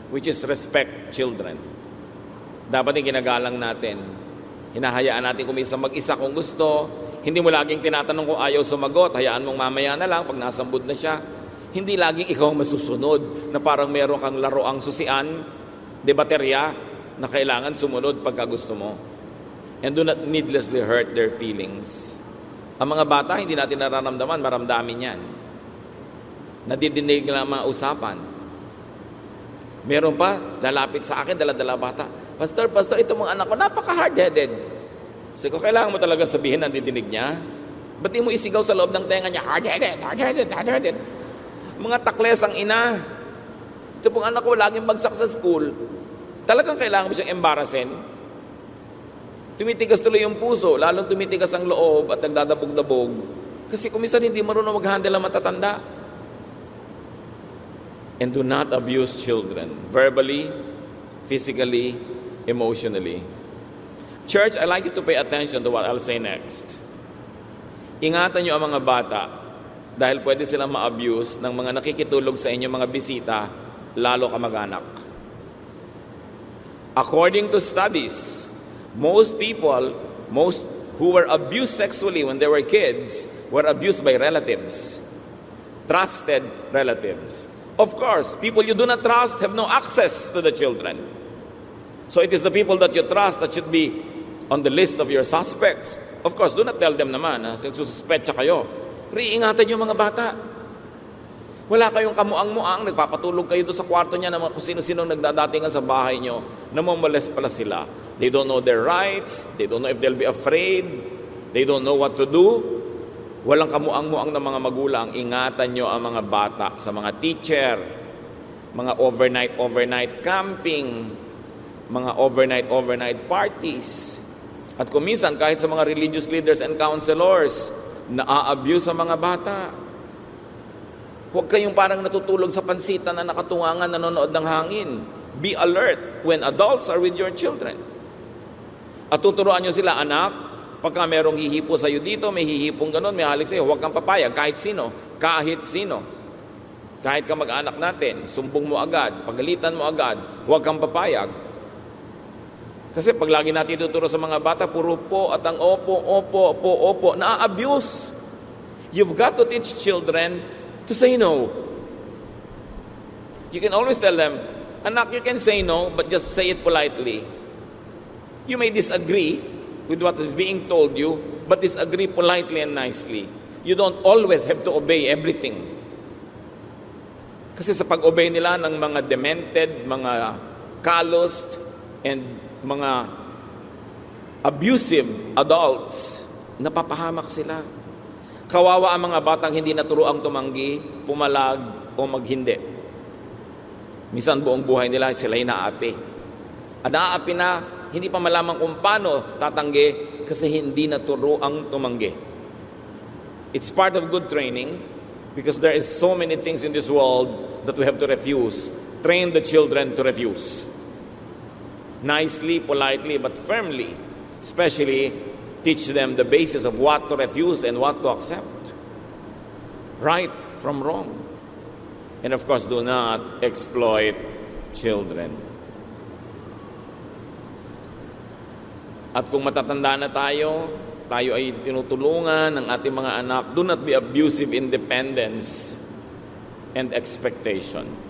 which is respect children. Dapat yung ginagalang natin. Hinahayaan natin kumisa mag-isa kung gusto. Hindi mo laging tinatanong kung ayaw sumagot. Hayaan mong mamaya na lang pag nasambod na siya. Hindi laging ikaw ang masusunod na parang meron kang laroang susian, de baterya, na kailangan sumunod pagka gusto mo. And do not needlessly hurt their feelings. Ang mga bata, hindi natin nararamdaman, maramdamin yan. Nadidinig lang ang mga usapan. Meron pa, lalapit sa akin, dala-dala bata. Pastor, ito mga anak ko, napaka-hard-headed. Sabi ko, kailangan mo talaga sabihin ang didinig niya? Ba't di mo isigaw sa loob ng tenga niya, hard-headed. Mga takles ang ina. Ito pong anak ko, laging bagsak sa school. Talagang kailangan mo siyang embarrassin. Tumitigas tuloy yung puso, lalong tumitigas ang loob at nagdadabog-dabog. Kasi kung minsan hindi marunong mag-handle ang matatanda. And do not abuse children, verbally, physically, emotionally. Church, I'd like you to pay attention to what I'll say next. Ingatan niyo ang mga bata dahil pwede silang ma-abuse ng mga nakikitulog sa inyo mga bisita, lalo kamag-anak. According to studies, most who were abused sexually when they were kids were abused by relatives, trusted relatives. Of course, people you do not trust have no access to the children. So it is the people that you trust that should be on the list of your suspects. Of course, do not tell them naman na suspetsa kayo. Pero iingatan yung mga bata. Wala kayong kamuang-muang, nagpapatulog kayo doon sa kwarto niya ng mga kung sino-sino nagdadatingan sa bahay nyo, namomolest pala sila. They don't know their rights, they don't know if they'll be afraid, they don't know what to do. Walang kamuang-muang ng mga magulang, ingatan nyo ang mga bata sa mga teacher, mga overnight camping, mga overnight parties. At kung minsan, kahit sa mga religious leaders and counselors, na-abuse ang mga bata. Huwag kayong parang natutulog sa pansitan na nakatungangan, nanonood ng hangin. Be alert when adults are with your children. At tuturuan nyo sila, anak, pagka merong hihipo sa'yo dito, may hihipong ganun, may halik sa'yo, huwag kang papayag, kahit sino. Kahit ka mag-anak natin, sumbong mo agad, pagalitan mo agad, huwag kang papayag. Kasi pag lagi natin tuturo sa mga bata, puro po at ang opo, na-abuse. You've got to teach children to say no. You can always tell them, anak, you can say no, but just say it politely. You may disagree with what is being told you, but disagree politely and nicely. You don't always have to obey everything. Kasi sa pag-obey nila ng mga demented, mga calloused, and mga abusive adults, napapahamak sila. Kawawa ang mga batang hindi naturuang tumanggi, pumalag, o maghindi. Minsan buong buhay nila sila'y naapi. At naapi na, hindi pa malaman kung paano tatanggi kasi hindi naturuang tumanggi. It's part of good training because there is so many things in this world that we have to refuse. Train the children to refuse. Nicely, politely, but firmly. Especially, teach them the basis of what to refuse and what to accept. Right from wrong. And of course, do not exploit children. At kung matatanda na tayo ay tinutulungan ng ating mga anak, do not be abusive in dependence and expectation.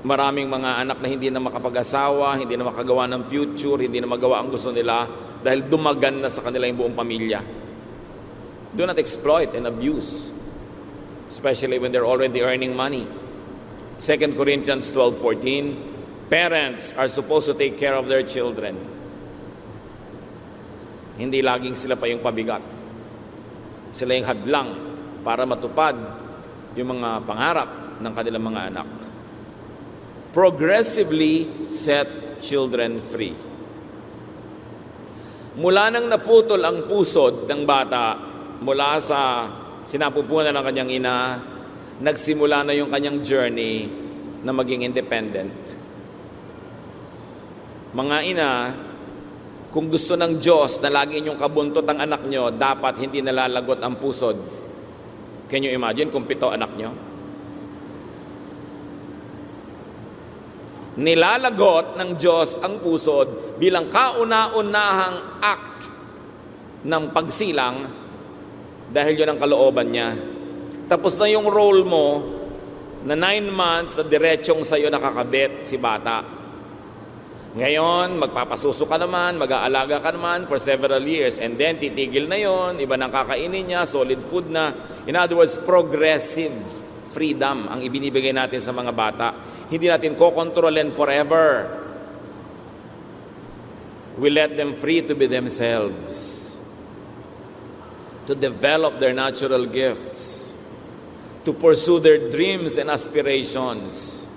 Maraming mga anak na hindi na makapag-asawa, hindi na makagawa ng future, hindi na magawa ang gusto nila dahil dumagan na sa kanila yung buong pamilya. Do not exploit and abuse, especially when they're already earning money. 2 Corinthians 12:14, parents are supposed to take care of their children. Hindi laging sila pa yung pabigat. Sila yung hadlang para matupad yung mga pangarap ng kanilang mga anak. Progressively set children free. Mula nang naputol ang pusod ng bata, mula sa sinapupunan ng kanyang ina, nagsimula na yung kanyang journey na maging independent. Mga ina, kung gusto ng Diyos na lagi inyong kabuntot ang anak nyo, dapat hindi nalalagot ang pusod. Can you imagine kung 7 anak nyo? Nilalagot ng Diyos ang pusod bilang kauna-unahang act ng pagsilang dahil yun ang kalooban niya. Tapos na yung role mo na 9 months na diretsong sa'yo nakakabit si bata. Ngayon, magpapasuso ka naman, mag-aalaga ka naman for several years, and then titigil na yon, iba nang kakainin niya, solid food na. In other words, progressive freedom ang ibinibigay natin sa mga bata. Hindi natin kokontrolin forever. We let them free to be themselves, to develop their natural gifts, to pursue their dreams and aspirations,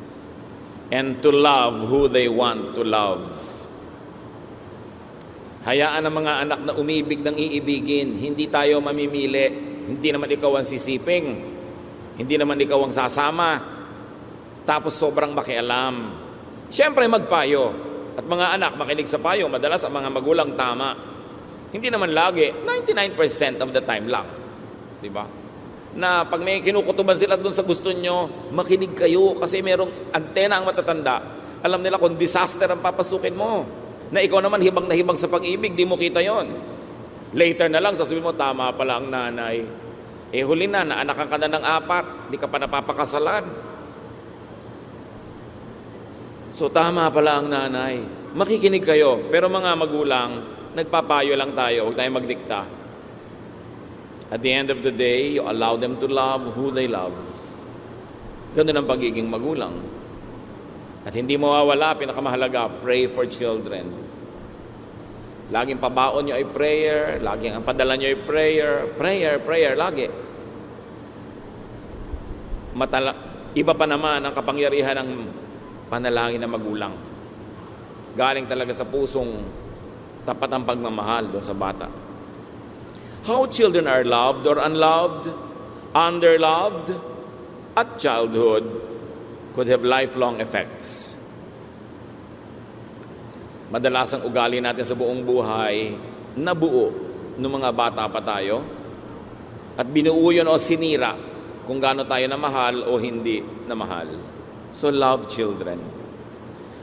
and to love who they want to love. Hayaan ang mga anak na umibig ng iibigin. Hindi tayo mamimili. Hindi naman ikaw ang sisiping. Hindi naman ikaw ang sasama. Tapos sobrang makialam. Siyempre magpayo. At mga anak makinig sa payo. Madalas ang mga magulang tama. Hindi naman lagi. 99% of the time lang. Diba? Na pag may kinukutuban sila doon sa gusto nyo, makinig kayo kasi merong antena ang matatanda. Alam nila kung disaster ang papasukin mo. Na ikaw naman hibang na hibang sa pag-ibig, di mo kita yon. Later na lang, sasabihin mo, tama pala ang nanay. Huli na, naanakan ka na ng 4, di ka pa napapakasalan. So tama pala ang nanay. Makikinig kayo. Pero mga magulang, nagpapayo lang tayo, huwag tayong magdikta. At the end of the day, you allow them to love who they love. Ganun ang pagiging magulang. At hindi mawawala, pinakamahalaga, pray for children. Laging pabaon nyo ay prayer, laging ang padala nyo ay prayer, prayer, lagi. Iba pa naman ang kapangyarihan ng panalangin ng magulang. Galing talaga sa pusong tapat ang pagmamahal doon sa bata. How children are loved or unloved, underloved, at childhood could have lifelong effects. Madalas ang ugali natin sa buong buhay nabuo nung mga bata pa tayo at binuo yun o sinira kung gaano tayo na mahal o hindi na mahal. So love children.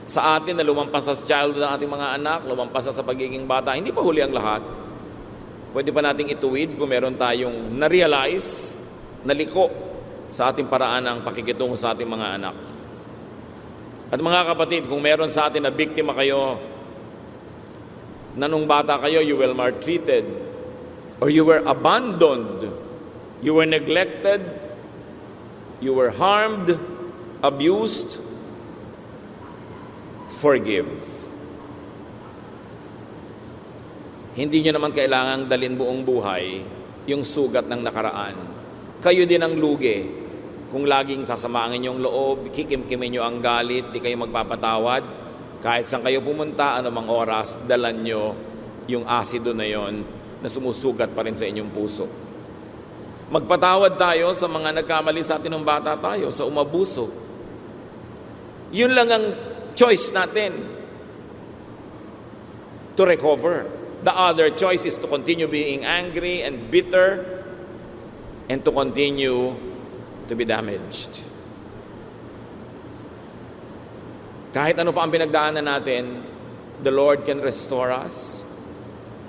Sa atin na lumampas sa childhood ng ating mga anak, lumampas sa pagiging bata, hindi pa huli ang lahat. Pwede pa nating ituwid kung meron tayong na-realize, naliko sa ating paraan ng pakikitungo sa ating mga anak. At mga kapatid, kung meron sa atin na biktima kayo, na nung bata kayo, you were maltreated, or you were abandoned, you were neglected, you were harmed, abused, forgive. Hindi nyo naman kailangang dalin buong buhay yung sugat ng nakaraan. Kayo din ang lugi. Kung laging sasamangin yung loob, kikimkimin nyo ang galit, di kayo magpapatawad, kahit saan kayo pumunta, anumang oras, dalan nyo yung asido na yon na sumusugat pa rin sa inyong puso. Magpatawad tayo sa mga nagkamali sa atin ng bata tayo, sa umabuso. Yun lang ang choice natin to recover. The other choice is to continue being angry and bitter and to continue to be damaged. Kahit ano pa ang pinagdaanan natin, the Lord can restore us.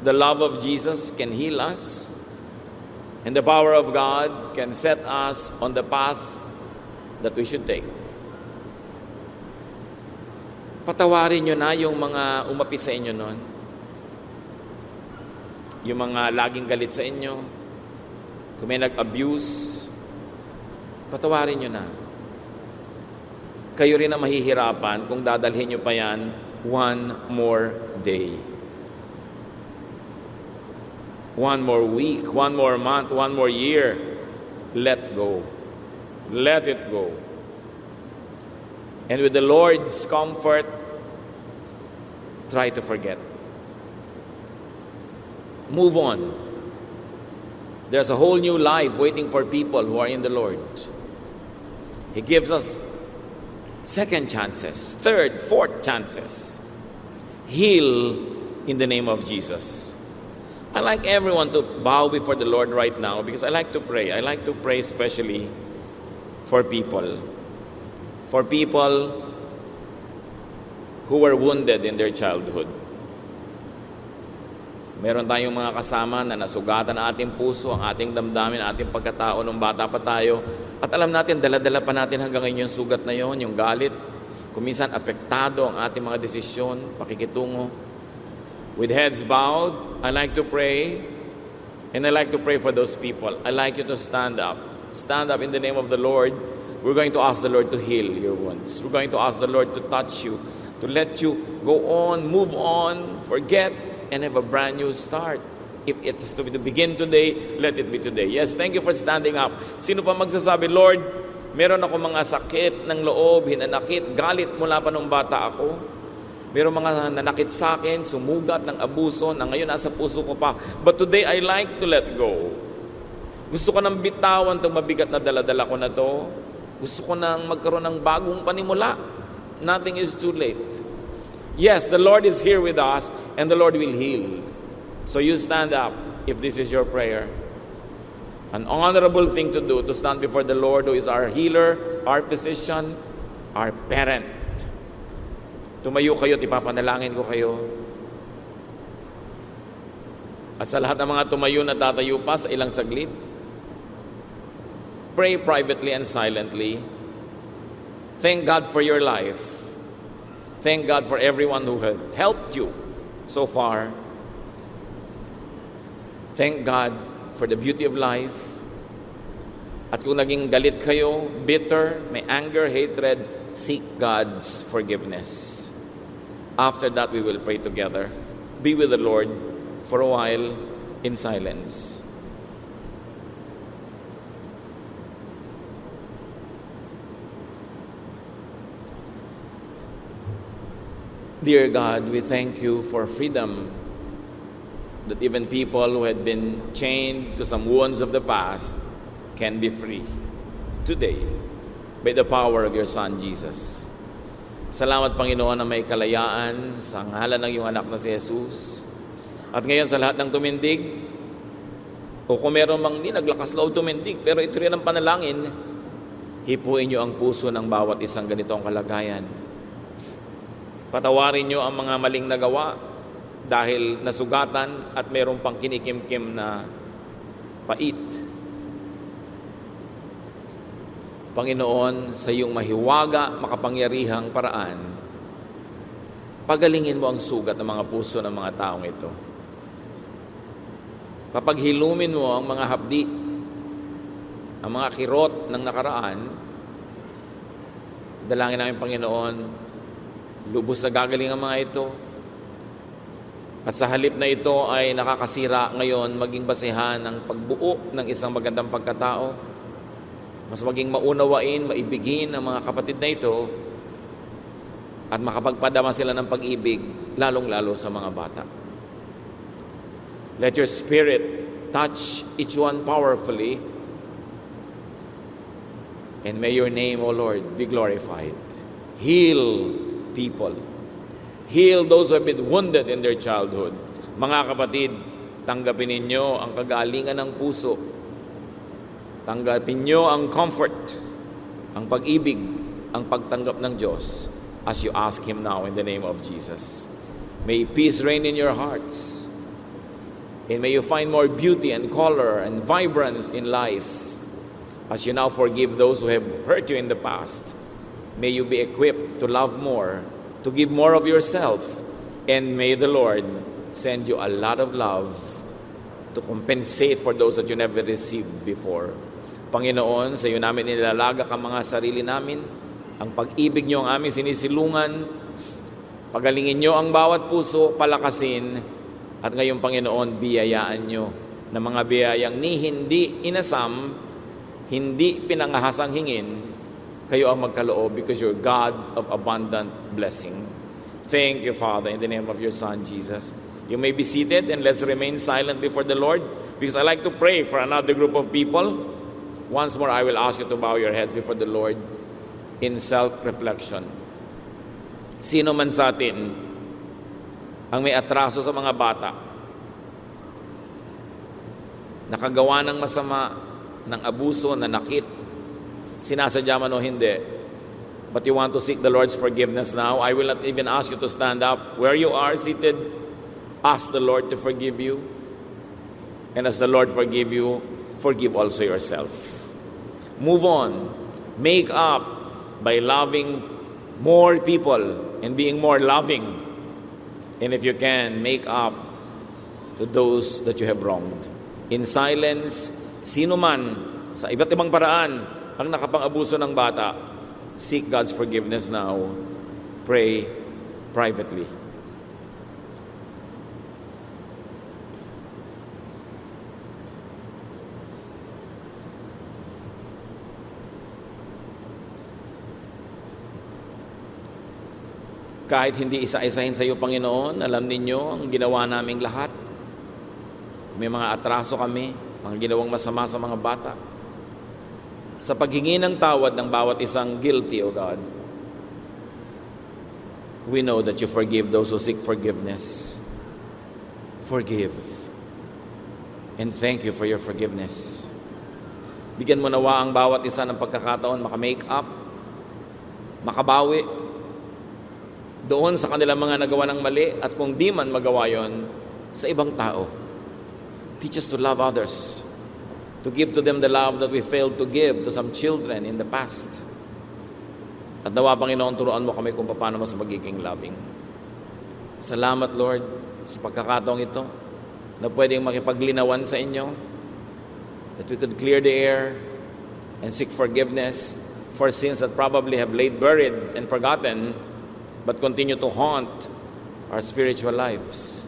The love of Jesus can heal us. And the power of God can set us on the path that we should take. Patawarin nyo na yung mga umapi sa inyo noon. Yung mga laging galit sa inyo, kung may nag-abuse, patawarin nyo na. Kayo rin na mahihirapan kung dadalhin nyo pa yan one more day. One more week, one more month, one more year. Let go. Let it go. And with the Lord's comfort, try to forget. Move on. There's a whole new life waiting for people who are in the Lord. He gives us second chances, third, fourth chances. Heal in the name of Jesus. I like everyone to bow before the Lord right now because I like to pray. I like to pray especially for people. For people who were wounded in their childhood. Meron tayong mga kasama na nasugatan ang ating puso, ang ating damdamin, ang ating pagkatao nung bata pa tayo. At alam natin, dala-dala pa natin hanggang ngayon yung sugat na yon, yung galit. Kuminsan, apektado ang ating mga desisyon, pakikitungo. With heads bowed, I like to pray. And I like to pray for those people. I like you to stand up. Stand up in the name of the Lord. We're going to ask the Lord to heal your wounds. We're going to ask the Lord to touch you, to let you go on, move on, forget, and have a brand new start. If it is to begin today, let it be today. Yes, thank you for standing up. Sino pa magsasabi, Lord, meron ako mga sakit ng loob, hinanakit, galit mula pa nung bata ako. Meron mga nanakit sa akin, sumugat ng abuso, na ngayon nasa puso ko pa. But today, I like to let go. Gusto ko nang bitawan itong mabigat na daladala ko na to. Gusto ko nang magkaroon ng bagong panimula. Nothing is too late. Yes, the Lord is here with us, and the Lord will heal. So you stand up if this is your prayer. An honorable thing to do, to stand before the Lord who is our healer, our physician, our parent. Tumayo kayo at ipapanalangin ko kayo. At sa lahat ng mga tumayo na tatayo pa sa ilang saglit, pray privately and silently. Thank God for your life. Thank God for everyone who has helped you so far. Thank God for the beauty of life. At kung naging galit kayo, bitter, may anger, hatred, seek God's forgiveness. After that, we will pray together. Be with the Lord for a while in silence. Dear God, we thank you for freedom, that even people who had been chained to some wounds of the past can be free today by the power of your Son, Jesus. Salamat, Panginoon, na may kalayaan sa ngalan ng iyong anak na si Jesus. At ngayon sa lahat ng tumindig, o kung meron mang di naglakas loob tumindig, pero ito rin ang panalangin, hipuin niyo ang puso ng bawat isang ganitong kalagayan. Patawarin niyo ang mga maling nagawa dahil nasugatan at mayroong pang kinikimkim na pait. Panginoon, sa iyong mahiwaga, makapangyarihang paraan, pagalingin mo ang sugat ng mga puso ng mga taong ito. Papaghilumin mo ang mga hapdi, ang mga kirot ng nakaraan. Dalangin namin, Panginoon, lubos na gagaling ang mga ito. At sa halip na ito ay nakakasira ngayon maging basehan ng pagbuo ng isang magandang pagkatao. Mas maging maunawain, maibigin ang mga kapatid na ito at makapagpadama sila ng pag-ibig, lalong-lalo sa mga bata. Let your Spirit touch each one powerfully, and may your name, O Lord, be glorified. Heal people. Heal those who have been wounded in their childhood. Mga kapatid, tanggapin ninyo ang kagalingan ng puso. Tanggapin nyo ang comfort, ang pag-ibig, ang pagtanggap ng Diyos as you ask Him now in the name of Jesus. May peace reign in your hearts. And may you find more beauty and color and vibrance in life as you now forgive those who have hurt you in the past. May you be equipped to love more, to give more of yourself, and may the Lord send you a lot of love to compensate for those that you never received before. Panginoon, sa iyo namin nilalagak ang mga sarili namin, ang pag-ibig niyo ang aming sinisilungan, pagalingin niyo ang bawat puso, palakasin, at ngayon, Panginoon, biyayaan niyo na mga biyayang hindi inasam, hindi pinangahasang hingin, kayo ang magkaloob because you're God of abundant blessing. Thank you, Father, in the name of your Son, Jesus. You may be seated and let's remain silent before the Lord because I like to pray for another group of people. Once more, I will ask you to bow your heads before the Lord in self-reflection. Sino man sa atin ang may atraso sa mga bata, nakagawa ng masama, ng abuso, nanakit, sinasadya man o hindi, but you want to seek the Lord's forgiveness now, I will not even ask you to stand up. Where you are seated, Ask the Lord to forgive you. And as the Lord forgive you, forgive also yourself. Move on. Make up by loving more people and being more loving. And if you can, make up to those that you have wronged. In silence, sino man sa iba't ibang paraan ang nakapang-abuso ng bata, seek God's forgiveness now. Pray privately. Kahit hindi isa-isahin sa iyo, Panginoon, alam ninyo ang ginawa naming lahat. May mga atraso kami, mga ginawang masama sa mga bata. Sa paghingi ng tawad ng bawat isang guilty, O God, we know that you forgive those who seek forgiveness. Forgive. And thank you for your forgiveness. Bigyan mo nawa ang bawat isa ng pagkakataon makamake up, makabawi doon sa kanilang mga nagawa ng mali, at kung di man magawa yon sa ibang tao. Teach us to love others, to give to them the love that we failed to give to some children in the past. At nawa, Panginoon, turuan mo kami kung paano mas magiging loving. Salamat, Lord, sa pagkakataong ito na pwedeng makipaglinawan sa inyo, that we could clear the air and seek forgiveness for sins that probably have laid buried and forgotten but continue to haunt our spiritual lives.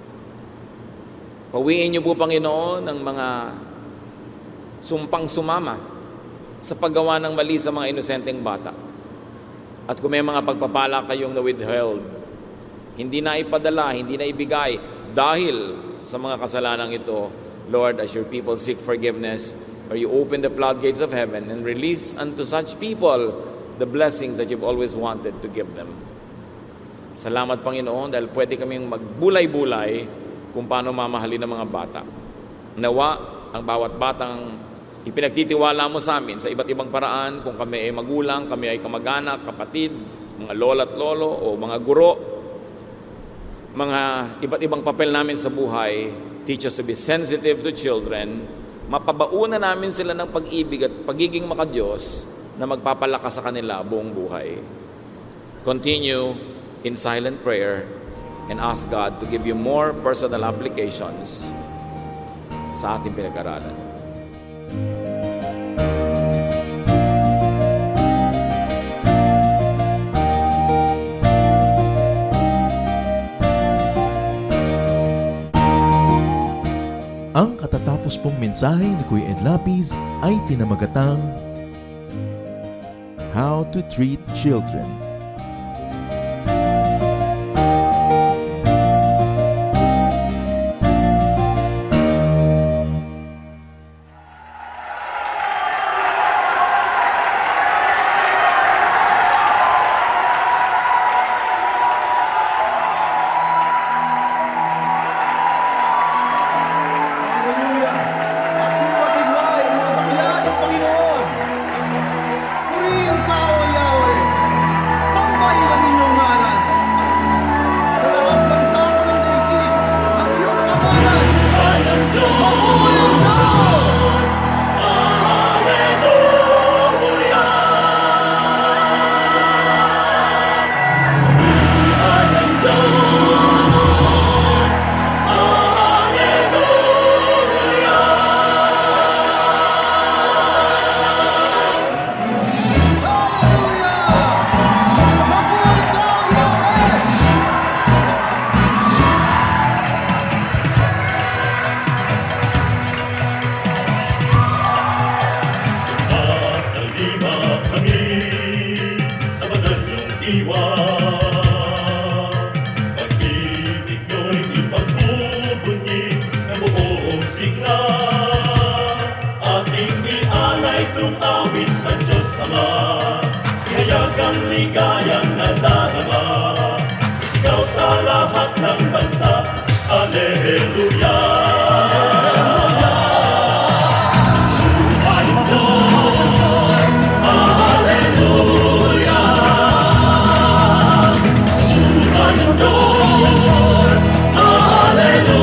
Pawiin niyo po, Panginoon, ang mga sumpang sumama sa paggawa ng mali sa mga inosenteng bata. At kung may mga pagpapala kayong na-withheld, hindi na ipadala, hindi na ibigay dahil sa mga kasalanang ito, Lord, as your people seek forgiveness, or you open the floodgates of heaven and release unto such people the blessings that you've always wanted to give them. Salamat, Panginoon, dahil pwede kaming magbulay-bulay kung paano mamahalin ng mga bata. Nawa ang bawat batang ipinagtitiwala mo sa amin sa iba't ibang paraan, kung kami ay magulang, kami ay kamag-anak, kapatid, mga lola at lolo, o mga guro, mga iba't ibang papel namin sa buhay, teach us to be sensitive to children, mapabauna namin sila ng pag-ibig at pagiging makadiyos na magpapalakas sa kanila buong buhay. Continue in silent prayer and ask God to give you more personal applications sa ating pinag-aralan. Ang katatapos pong mensahe ni Kuya Ed Lapis ay pinamagatang How to Treat Children. Ligayang nadadama, isigaw sa lahat ng bansa, Alleluia. Alleluia.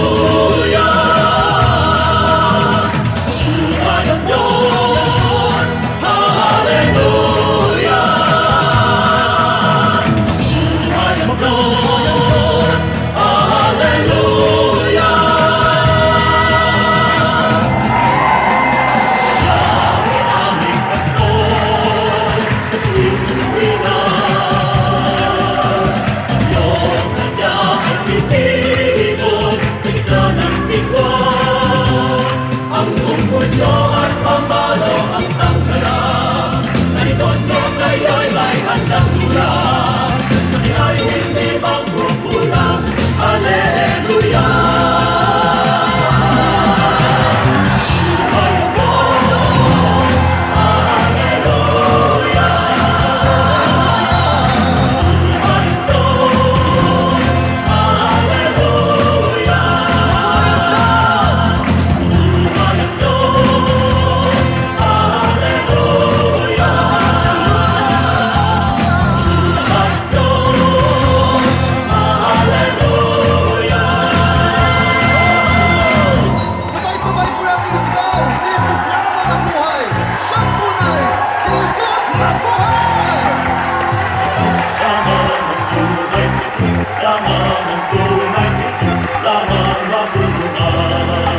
lamang ang tunay, Jesus lamang mabuhay.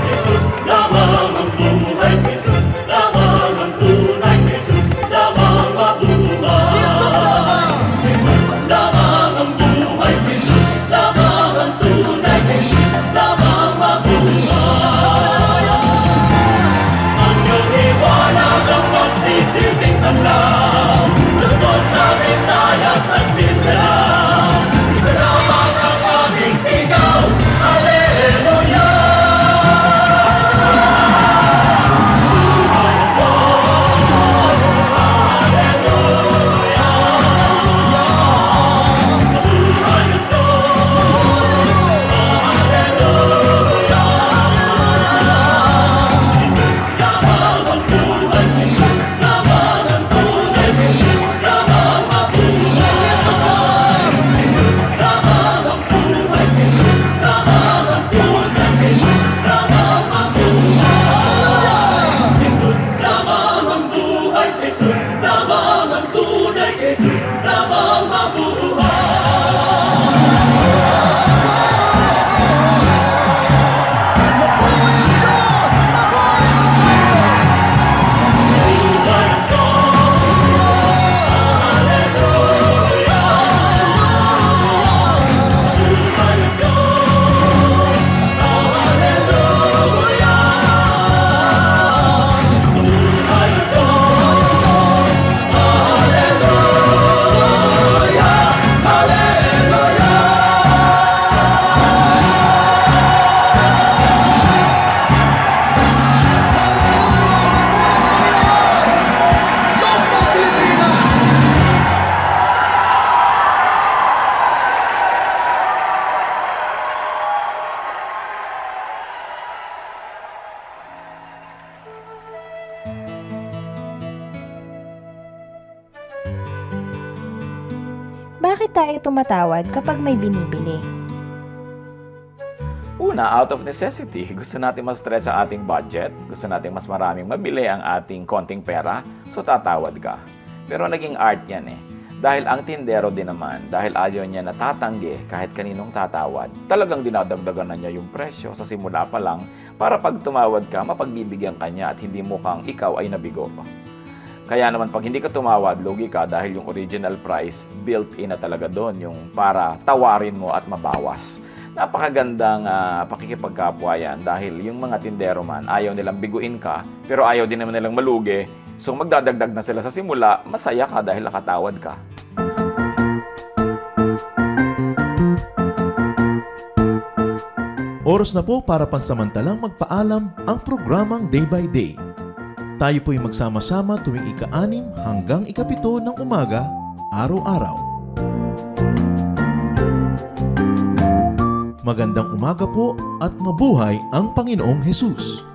Jesus lamang ang buhay, Jesus lamang ang tunay, Jesus lamang mabuhay. Jesus lamang ang buhay, Jesus lamang ang tunay, Jesus lamang mabuhay. Ang iyong liwanag ang magsisilbing tanglaw, Luzon, sa Visayas at Mindanao. Isa lamang ang aming sigaw, Hallelujah! Jesus lamang ang tunay, Jesus lamang mabuhay. Bakit tayo tumatawad kapag may binibili? Una, out of necessity. Gusto natin mas stretch ang ating budget. Gusto natin mas maraming mabili ang ating konting pera. So, tatawad ka. Pero naging art yan eh. Dahil ang tindero din naman, dahil ayaw niya natatanggi kahit kaninong tatawad, talagang dinadagdagan na niya yung presyo sa simula pa lang para pag tumawad ka, mapagbibigyan ka niya at hindi mukhang ikaw ay nabigo. Kaya naman pag hindi ka tumawad, lugi ka dahil yung original price built-in na talaga doon, yung para tawarin mo at mabawas. Napakagandang pakikipagkapwa yan dahil yung mga tindero man, ayaw nilang biguin ka, pero ayaw din naman nilang malugi. So magdadagdag na sila sa simula, masaya ka dahil nakatawad ka. Oras na po para pansamantalang magpaalam ang programang Day by Day. Tayo po'y magsama-sama tuwing ika-6 hanggang ika-7 ng umaga, araw-araw. Magandang umaga po at mabuhay ang Panginoong Hesus!